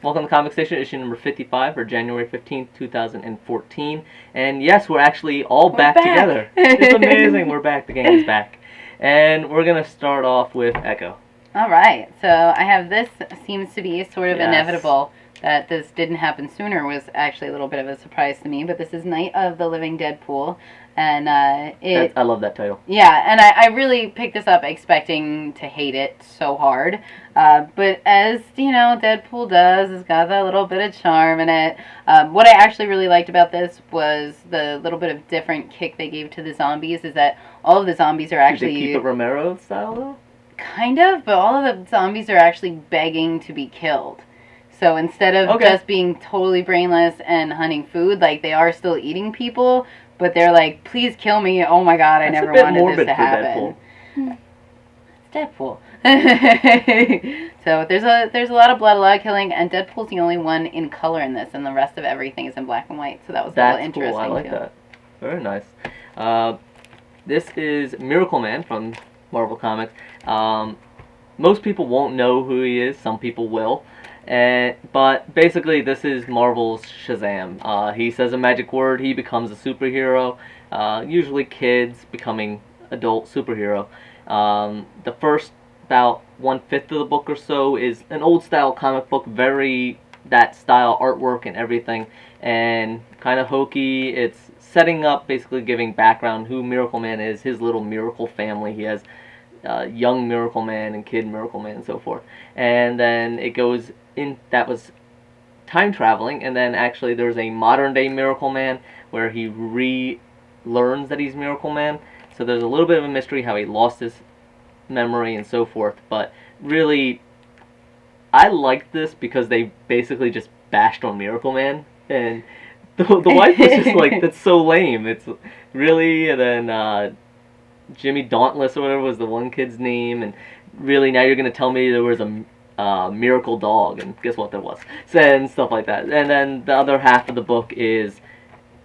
Welcome to Comic Station, issue number 55 for January 15th, 2014. And yes, we're actually all back together. It's amazing. We're back. The gang is back. And we're going to start off with Echo. All right. So I have this. Seems to be sort of inevitable that this didn't happen sooner. Was actually a little bit of a surprise to me. But this is Night of the Living Deadpool. And I love that title. Yeah, and I really picked this up expecting to hate it so hard. But as, you know, Deadpool does, it's got that little bit of charm in it. What I actually really liked about this was the little bit of different kick they gave to the zombies, is that all of the zombies are actually... Did they keep it Romero style, though? Kind of, but all of the zombies are actually begging to be killed. So instead of just being totally brainless and hunting food, like, they are still eating people, but they're like, please kill me. Oh my god, I never wanted this to happen. It's Deadpool. So there's a lot of blood, a lot of killing, and Deadpool's the only one in color in this, and the rest of everything is in black and white. So that was a little interesting. Cool. I like that. Very nice. This is Miracleman from Marvel Comics. Most people won't know who he is. Some people will. But basically, this is Marvel's Shazam. He says a magic word, he becomes a superhero. Usually kids becoming adult superhero. The first about 1/5 of the book or so is an old style comic book, very that style artwork and everything, and kind of hokey. It's setting up, basically giving background who Miracleman is, his little miracle family. He has young Miracleman and kid Miracleman and so forth. And then it goes in, that was time traveling, and then actually there's a modern day Miracleman where he relearns that he's Miracleman. So there's a little bit of a mystery how he lost his memory and so forth, but really I liked this because they basically just bashed on Miracleman, and the wife was just like, that's so lame, it's really, and then Jimmy Dauntless or whatever was the one kid's name, and really now you're going to tell me there was a miracle dog, and guess what there was, and stuff like that. And then the other half of the book is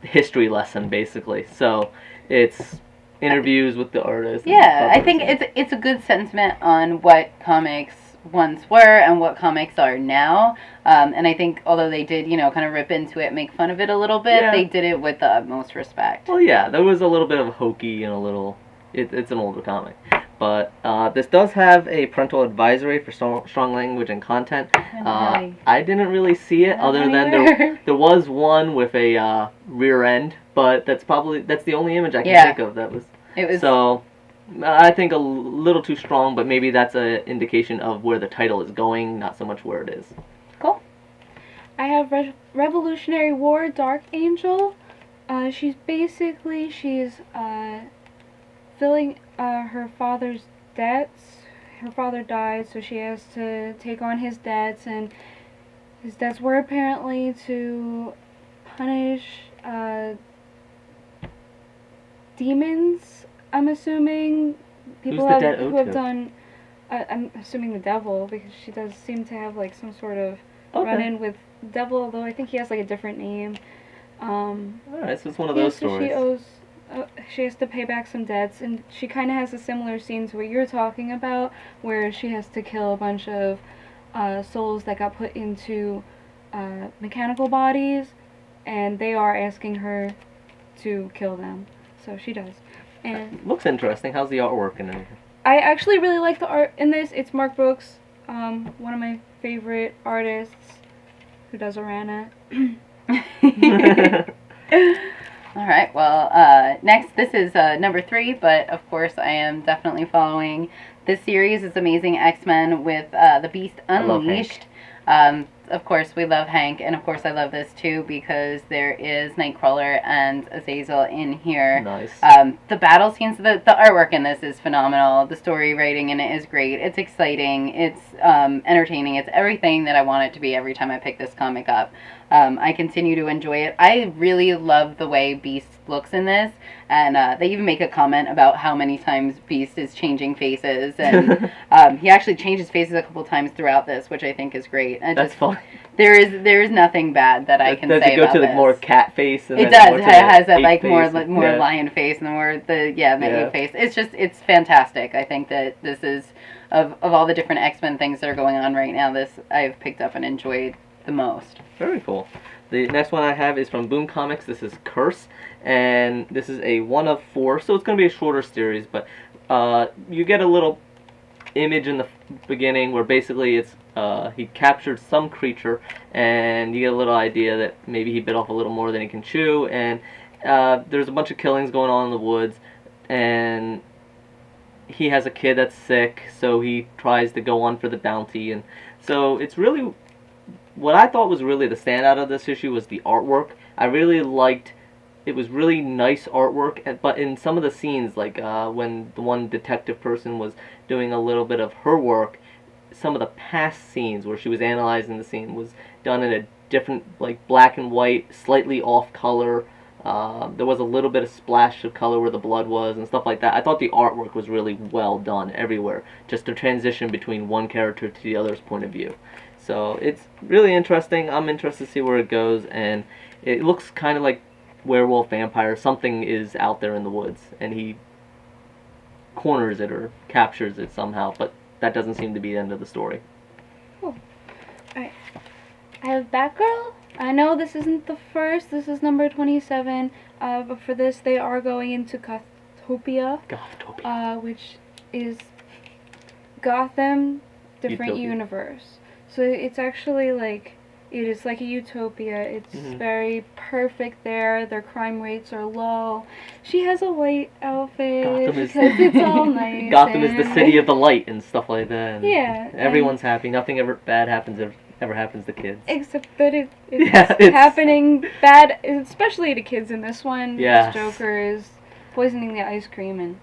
history lesson, basically, so it's interviews with the artists. Yeah, I think it's a good sentiment on what comics once were and what comics are now. And I think although they did, you know, kind of rip into it, make fun of it a little bit, they did it with the utmost respect. Well, yeah, there was a little bit of hokey and a little... It's an older comic. But this does have a parental advisory for strong language and content. I didn't really see it, other than there was one with a rear end, but that's the only image I can think of that was... So, I think a little too strong, but maybe that's an indication of where the title is going, not so much where it is. Cool. I have Revolutionary War Dark Angel. She's filling her father's debts. Her father died, so she has to take on his debts, and his debts were apparently to punish demons, I'm assuming. People who have done... I'm assuming the devil, because she does seem to have like some sort of run-in with the devil, although I think he has like a different name. Alright, so it's one of those stories. She has to pay back some debts, and she kind of has a similar scene to what you're talking about, where she has to kill a bunch of souls that got put into mechanical bodies, and they are asking her to kill them. So she does. And looks interesting. How's the artwork and everything? I actually really like the art in this. It's Mark Brooks, one of my favorite artists, who does Arana. Alright, well, next, this is number 3, but of course I am definitely following this series. It's Amazing X-Men with The Beast Unleashed. Of course, we love Hank, and of course I love this too because there is Nightcrawler and Azazel in here. Nice. The battle scenes, the artwork in this is phenomenal. The story writing in it is great. It's exciting. It's entertaining. It's everything that I want it to be every time I pick this comic up. I continue to enjoy it. I really love the way Beast looks in this, and they even make a comment about how many times Beast is changing faces, and he actually changes faces a couple times throughout this, which I think is great. And that's fun. There is nothing bad that I can say about this. Does it go to the more cat face? And it does. It has that like more lion face and more the face. It's fantastic. I think that this is of all the different X-Men things that are going on right now. This I've picked up and enjoyed the most. Very cool. The next one I have is from Boom Comics. This is Curse, and this is a 1 of 4, so it's going to be a shorter series, but you get a little image in the beginning where basically it's he captured some creature, and you get a little idea that maybe he bit off a little more than he can chew, and there's a bunch of killings going on in the woods, and he has a kid that's sick, so he tries to go on for the bounty, and so it's really, what I thought was really the standout of this issue was the artwork. I really liked, it was really nice artwork, but in some of the scenes, like when the one detective person was doing a little bit of her work, some of the past scenes where she was analyzing the scene was done in a different, like black and white, slightly off color. There was a little bit of splash of color where the blood was and stuff like that. I thought the artwork was really well done everywhere, just to transition between one character to the other's point of view. So it's really interesting. I'm interested to see where it goes, and it looks kind of like werewolf vampire. Something is out there in the woods, and he corners it or captures it somehow, but that doesn't seem to be the end of the story. Cool. Alright. I have Batgirl. I know this isn't the first. This is number 27. But for this, they are going into Gothopia. Which is Gotham, different universe. So it's actually like, it is like a utopia. It's very perfect there. Their crime rates are low. She has a white outfit because it's all nice. Gotham is the city of the light and stuff like that. Yeah. Everyone's happy. Nothing ever bad happens ever happens to kids. Except that it's happening bad, especially to kids in this one. Yes. This Joker is poisoning the ice cream,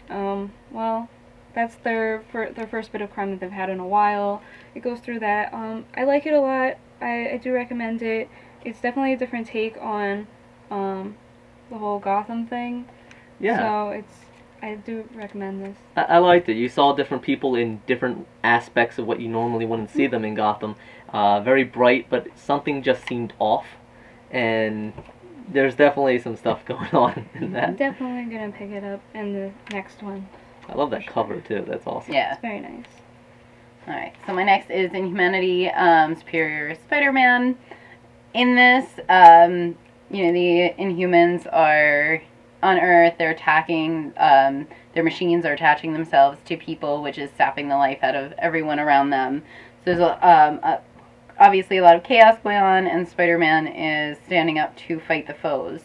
and well, that's their first bit of crime that they've had in a while. It goes through that. I like it a lot. I do recommend it. It's definitely a different take on the whole Gotham thing. Yeah. So I do recommend this. I liked it. You saw different people in different aspects of what you normally wouldn't see them in Gotham. Very bright, but something just seemed off. And there's definitely some stuff going on in that. I'm definitely going to pick it up in the next one. I love that cover, too. That's awesome. Yeah. It's very nice. Alright, so my next is Inhumanity Superior Spider-Man. In this, the Inhumans are on Earth. They're attacking, their machines are attaching themselves to people, which is sapping the life out of everyone around them. So there's obviously a lot of chaos going on, and Spider-Man is standing up to fight the foes.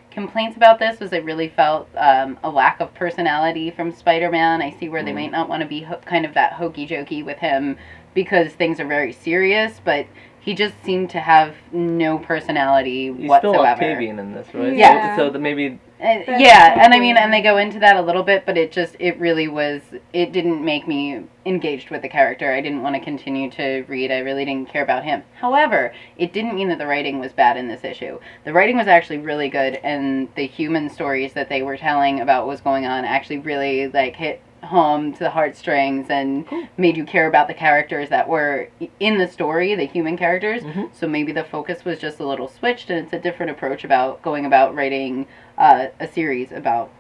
Complaints about this was it really felt a lack of personality from Spider-Man. I see where they might not want to be kind of that hokey-jokey with him because things are very serious, but he just seemed to have no personality whatsoever. He's still Octavian in this, right? Yeah. So maybe... and I mean, and they go into that a little bit, but it didn't make me engaged with the character. I didn't want to continue to read. I really didn't care about him. However, it didn't mean that the writing was bad in this issue. The writing was actually really good, and the human stories that they were telling about what was going on actually really, hit home to the heartstrings and made you care about the characters that were in the story, the human characters. So maybe the focus was just a little switched, and it's a different approach about going about writing a series about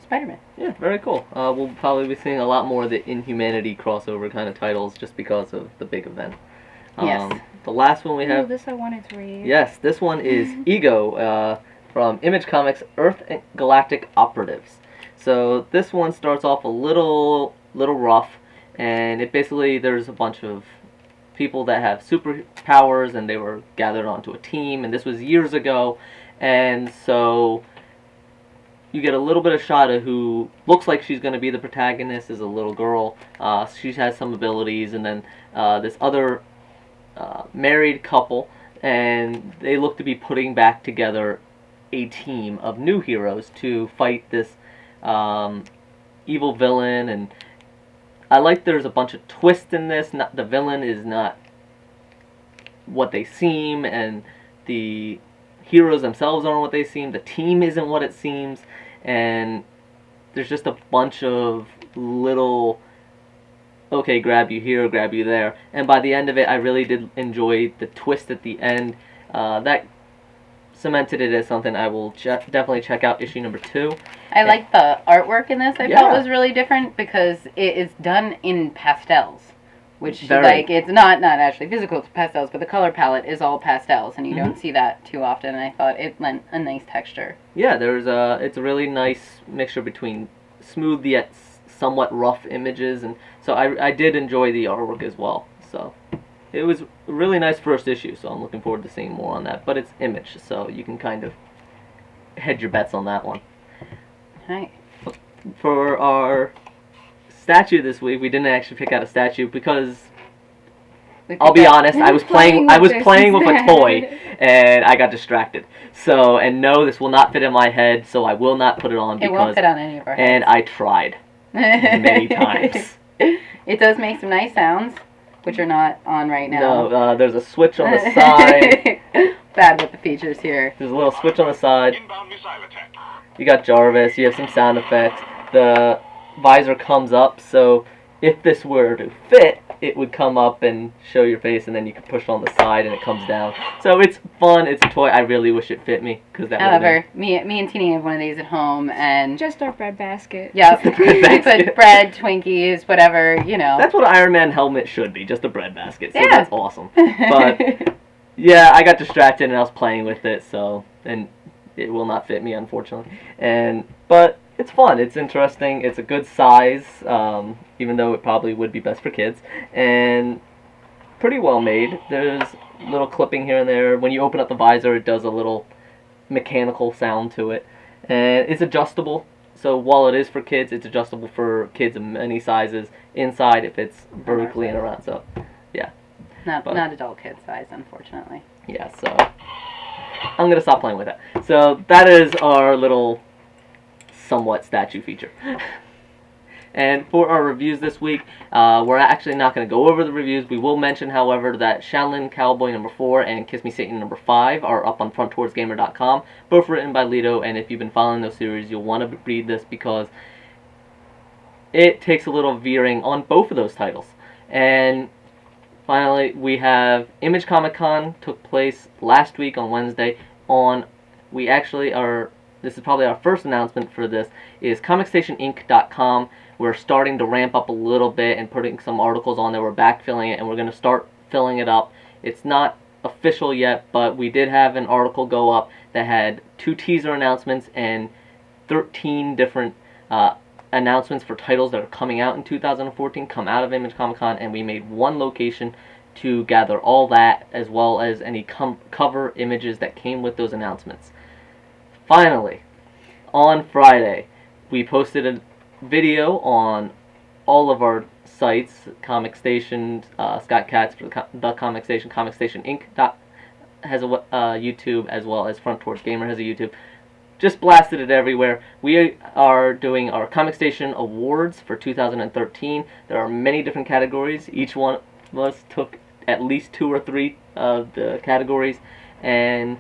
Spider-Man. Yeah, very cool. We'll probably be seeing a lot more of the Inhumanity crossover kind of titles just because of the big event. Yes. The last one we have... this I wanted to read. Yes, this one is Ego from Image Comics Earth Galactic Operatives. So this one starts off a little rough, and there's a bunch of people that have superpowers, and they were gathered onto a team, and this was years ago, and so you get a little bit of shot of who looks like she's going to be the protagonist is a little girl. She has some abilities, and then this other married couple, and they look to be putting back together a team of new heroes to fight this evil villain. And I like there's a bunch of twists in this. The villain is not what they seem, and the heroes themselves aren't what they seem. The team isn't what it seems, and there's just a bunch of little, okay, grab you here, grab you there. And by the end of it, I really did enjoy the twist at the end. That cemented it as something I will definitely check out issue number 2. I like the artwork in this. I felt was really different because it is done in pastels, which Very. like it's not actually physical pastels, but the color palette is all pastels, and you don't see that too often. And I thought it lent a nice texture. Yeah, it's a really nice mixture between smooth yet somewhat rough images, and so I did enjoy the artwork as well. So it was a really nice first issue. So I'm looking forward to seeing more on that. But it's Image, so you can kind of hedge your bets on that one. Right. For our statue this week, we didn't actually pick out a statue because I'll be honest, I was playing with a toy and I got distracted. So, and no, this will not fit in my head, so I will not put it on because it won't fit on any of our heads. And I tried many times. It does make some nice sounds, which are not on right now. No, there's a switch on the side. Bad with the features here. There's a little switch on the side. You got Jarvis, you have some sound effects. The visor comes up, so if this were to fit, it would come up and show your face, and then you can push on the side and it comes down. So it's fun, it's a toy. I really wish it fit me, because that However, me and Teeny have one of these at home, and just our bread basket. Yeah, we put bread, Twinkies, whatever, you know. That's what an Iron Man helmet should be, just a bread basket. So yeah. That's awesome. But yeah, I got distracted and I was playing with it, so and it will not fit me, unfortunately. But it's fun. It's interesting. It's a good size, even though it probably would be best for kids, and pretty well made. There's a little clipping here and there. When you open up the visor, it does a little mechanical sound to it, and it's adjustable. So while it is for kids, it's adjustable for kids of many sizes inside if it's vertically and around. So yeah, not adult kid size, unfortunately. Yeah, so I'm gonna stop playing with that. So that is our little somewhat statue feature. And for our reviews this week, we're actually not going to go over the reviews. We will mention, however, that Shaolin Cowboy #4 and Kiss Me Satan #5 are up on fronttowardgamer.com, both written by Lito, and if you've been following those series, you'll want to read this because it takes a little veering on both of those titles. And finally, we have Image Comic Con took place last week on Wednesday. We actually are, this is probably our first announcement for this, is comicstationinc.com. We're starting to ramp up a little bit and putting some articles on there. We're backfilling it, and we're going to start filling it up. It's not official yet, but we did have an article go up that had 2 teaser announcements and 13 different announcements for titles that are coming out in 2014 come out of Image Comic Con, and we made one location to gather all that as well as any cover images that came with those announcements. Finally, on Friday, we posted a video on all of our sites, Comic Station, Scott Katz for the Comic Station, Comic Station Inc. has a YouTube, as well as Front Towards Gamer has a YouTube. Just blasted it everywhere. We are doing our Comic Station Awards for 2013. There are many different categories. Each one of us took at least 2 or 3 of the categories, and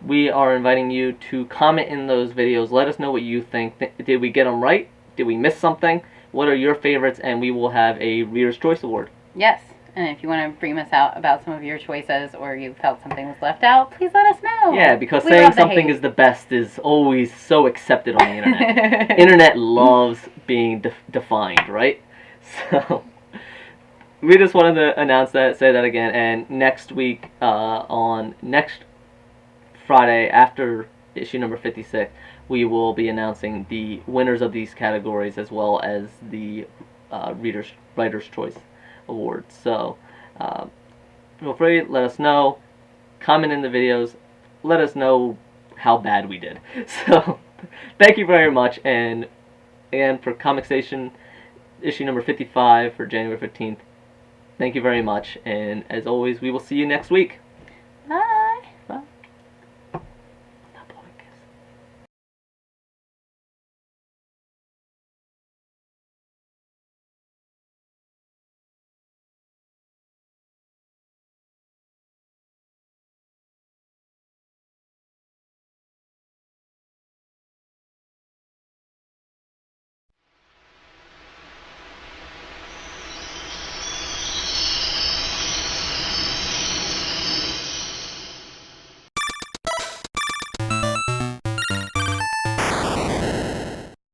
we are inviting you to comment in those videos. Let us know what you think. Did we get them right? Did we miss something? What are your favorites? And we will have a Reader's Choice Award. Yes, and if you want to bring us out about some of your choices, or you felt something was left out, please let us know. Yeah, because saying something is the best is always so accepted on the internet. Internet loves being defined, right? So we just wanted to announce that, say that again, and next week, on next Friday after issue number 56, we will be announcing the winners of these categories as well as the Writer's Choice Awards. So feel free, let us know, comment in the videos, let us know how bad we did. So thank you very much, and for Comic Station issue number 55 for January 15th, thank you very much, and as always, we will see you next week. Bye.